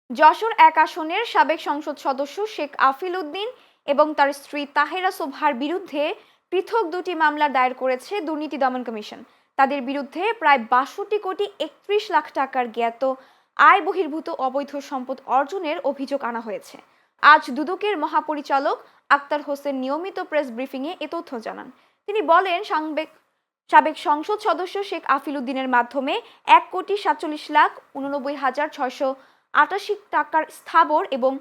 যশোর এক আসনের সাবেক সংসদ সদস্য শেখ আফিল উদ্দিন এবং তার স্ত্রী তাহেরা সোবহার বিরুদ্ধে পৃথক দুটি মামলা দায়ের করেছে দুর্নীতি দমন কমিশন। তাদের বিরুদ্ধে প্রায় ৬২,৩১,০০,০০০ টাকার জ্ঞাত আয় বহির্ভূত অবৈধ সম্পদ অর্জনের অভিযোগ আনা হয়েছে। আজ দুদকের মহাপরিচালক আক্তার হোসেন নিয়মিত প্রেস ব্রিফিংয়ে এ তথ্য জানান। তিনি বলেন, সাবেক সংসদ সদস্য শেখ আফিল উদ্দিনের মাধ্যমে ১,৪৭,৮৯,৬৮৮ টাকার স্থাবর এবং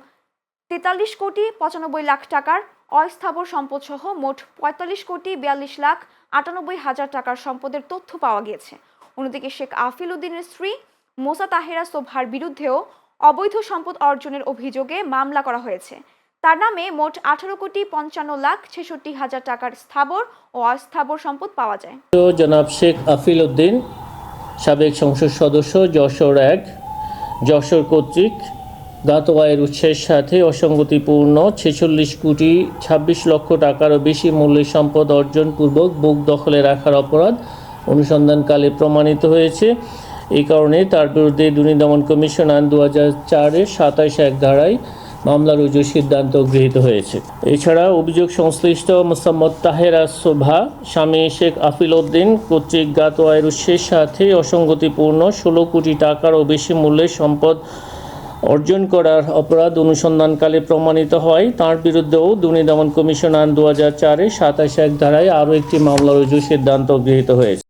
৪৩,৯৫,০০,০০০ টাকার অস্থাবর সম্পদ সহ মোট ৪৫,৪২,৯৮,০০০ টাকার সম্পদের তথ্য পাওয়া গিয়েছে। অন্যদিকে শেখ আফিল উদ্দিনের স্ত্রী মোসা তাহেরা সোবহার বিরুদ্ধেও অবৈধ সম্পদ অর্জনের অভিযোগে মামলা করা হয়েছে। তার নামে মোট ১৮,৫৫,৬৬,০০০ টাকার স্থাবর ও অস্থাবর সম্পদ পাওয়া যায়। জনাব শেখ আফিল উদ্দিন, সাবেক সংসদ সদস্য, যশোর কর্তৃক জ্ঞাত আয়ের উৎসের সাথে অসঙ্গতিপূর্ণ ৪৬,২৬,০০,০০০ টাকারও বেশি মূল্যের সম্পদ অর্জন পূর্বক বুক দখলে রাখার অপরাধ অনুসন্ধানকালে প্রমাণিত হয়েছে। এই কারণে তার বিরুদ্ধে দুর্নীতি দমন কমিশন আইন ২০০৪-এর ২৭(১) ধারায় মামলা রুজুর সিদ্ধান্ত গৃহীত হয়েছে। এছাড়া অভিযোগ সংশ্লিষ্ট মোসাম্মদ তাহেরা সোবহা স্বামী শেখ আফিল উদ্দিন কর্তৃক জ্ঞাত আয়ের উৎসের সাথে অসঙ্গতিপূর্ণ ১৬ কোটি টাকারও বেশি মূল্যের সম্পদ অর্জন করার অপরাধ অনুসন্ধানকালে প্রমাণিত হয়। তার বিরুদ্ধেও দুর্নীতি দমন কমিশন আইন ২০০৪-এর ২৭(১) ধারায় আরও একটি মামলা রুজুর সিদ্ধান্ত গৃহীত হয়েছে।